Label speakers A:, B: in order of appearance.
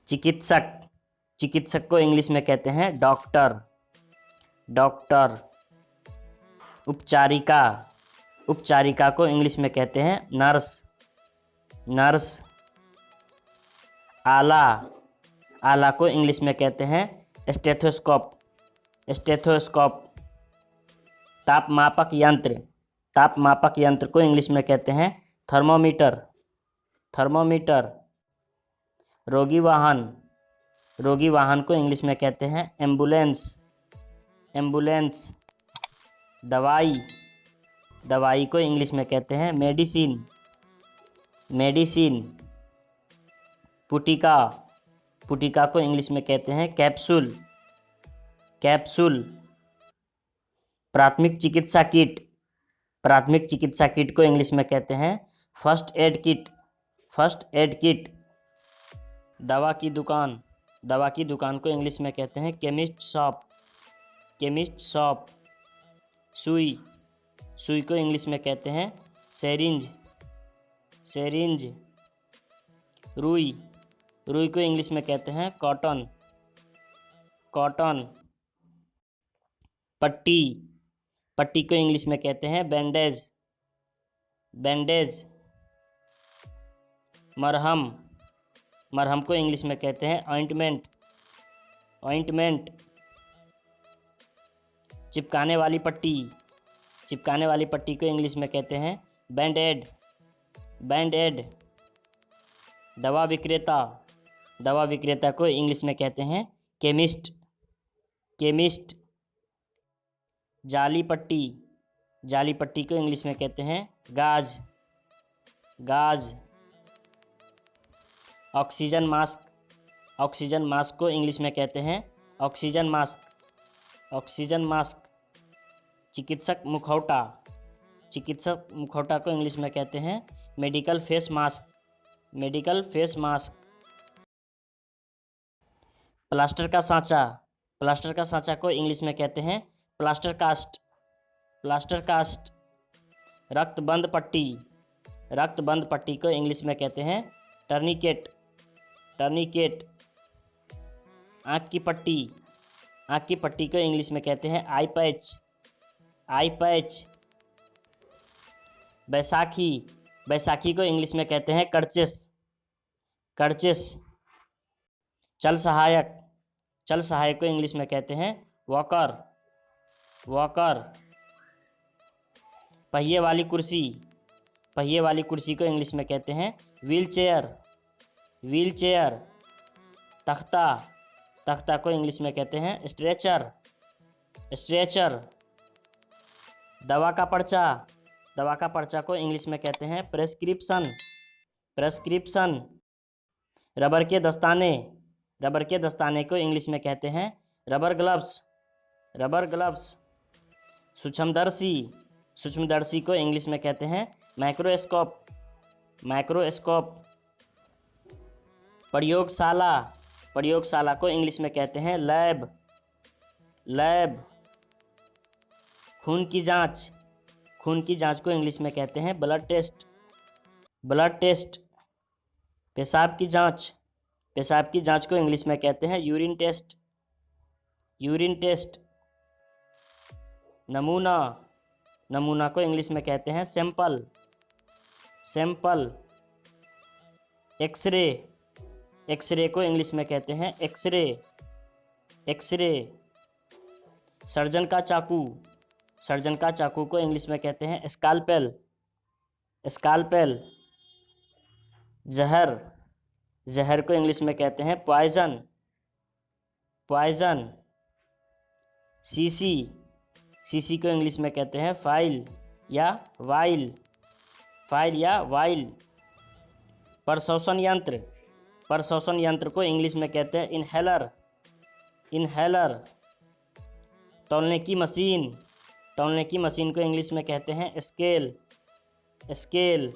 A: चिकित्सक, चिकित्सक को इंग्लिश में कहते हैं डॉक्टर, डॉक्टर। उपचारिका, उपचारिका को इंग्लिश में कहते हैं नर्स, नर्स। आला, आला को इंग्लिश में कहते हैं स्टेथोस्कोप, स्टेथोस्कोप। तापमापक यंत्र, तापमापक यंत्र को इंग्लिश में कहते हैं थर्मोमीटर, थर्मोमीटर। रोगी वाहन, रोगी वाहन को इंग्लिश में कहते हैं एम्बुलेंस, एम्बुलेंस। दवाई, दवाई को इंग्लिश में कहते हैं मेडिसिन, मेडिसिन। पुटिका, पुटिका को इंग्लिश में कहते हैं कैप्सूल, कैप्सूल। प्राथमिक चिकित्सा किट, प्राथमिक चिकित्सा किट को इंग्लिश में कहते हैं first aid kit, first aid kit. दवा की दुकान, दवा की दुकान को इंग्लिश में कहते हैं केमिस्ट शॉप, केमिस्ट शॉप। सुई, सुई को इंग्लिश में कहते हैं सेरिंज, सेरिंज। रुई, रुई को इंग्लिश में कहते हैं कॉटन, कॉटन। पट्टी, पट्टी को इंग्लिश में कहते हैं बैंडेज, बैंडेज। मरहम, मरहम को इंग्लिश में कहते हैं ऑइंटमेंट, ऑइंटमेंट। चिपकाने वाली पट्टी, चिपकाने वाली पट्टी को इंग्लिश में कहते हैं बैंड एड, बैंड एड। दवा विक्रेता, दवा विक्रेता को इंग्लिश में कहते हैं केमिस्ट, केमिस्ट। जाली पट्टी, जाली पट्टी को इंग्लिश में कहते हैं गाज, गाज। ऑक्सीजन मास्क, ऑक्सीजन मास्क को इंग्लिश में कहते हैं ऑक्सीजन मास्क, ऑक्सीजन मास्क। चिकित्सक मुखौटा, चिकित्सक मुखौटा को इंग्लिश में कहते हैं medical face mask, medical face mask. Plaster का सांचा, प्लास्टर का सांचा को इंग्लिश में कहते हैं प्लास्टर कास्ट, प्लास्टर कास्ट। रक्तबंध पट्टी, रक्तबंध पट्टी को इंग्लिश में कहते हैं टर्निकेट, टर्निकेट। आँख की पट्टी, आँख की पट्टी को इंग्लिश में कहते हैं आई पैच, आई पैच। बैसाखी, बैसाखी को इंग्लिश में कहते हैं कर्चिस, कर्चिस। चल सहायक, चल सहायक को इंग्लिश में कहते हैं वॉकर, वॉकर। पहिए वाली कुर्सी, पहिए वाली कुर्सी को इंग्लिश में कहते हैं व्हील चेयर, व्हील चेयर। तख्ता, तख्ता को इंग्लिश में कहते हैं स्ट्रेचर, स्ट्रेचर। दवा का पर्चा, दवा का पर्चा को इंग्लिश में कहते हैं प्रेस्क्रिप्शन, प्रेस्क्रिप्शन। रबर के दस्ताने, रबर के दस्ताने को इंग्लिश में कहते हैं रबर ग्लव्स, रबर ग्लव्स। सूक्ष्मदर्शी, सूक्ष्मदर्शी को इंग्लिश में कहते हैं माइक्रोस्कोप, माइक्रोस्कोप। प्रयोगशाला, प्रयोगशाला को इंग्लिश में कहते हैं लैब, लैब। खून की जांच, खून की जांच को इंग्लिश में कहते हैं ब्लड टेस्ट, ब्लड टेस्ट। पेशाब की जांच, पेशाब की जांच को इंग्लिश में कहते हैं यूरिन टेस्ट, यूरिन टेस्ट। नमूना, नमूना को इंग्लिश में कहते हैं सैंपल, सैंपल। एक्सरे, एक्सरे को इंग्लिश में कहते हैं एक्सरे, एक्सरे। सर्जन का चाकू, सर्जन का चाकू को इंग्लिश में कहते हैं स्कालपेल, स्कालपेल। जहर, जहर को इंग्लिश में कहते हैं पॉइजन, पॉइजन। शीशी, शीशी को इंग्लिश में कहते हैं फाइल या वाइल, फाइल या वाइल। प्रश्वसन यंत्र, प्रश्वसन यंत्र को इंग्लिश में कहते हैं इनहेलर, इनहेलर। तौलने की मशीन, तौलने की मशीन को इंग्लिश में कहते हैं स्केल, स्केल।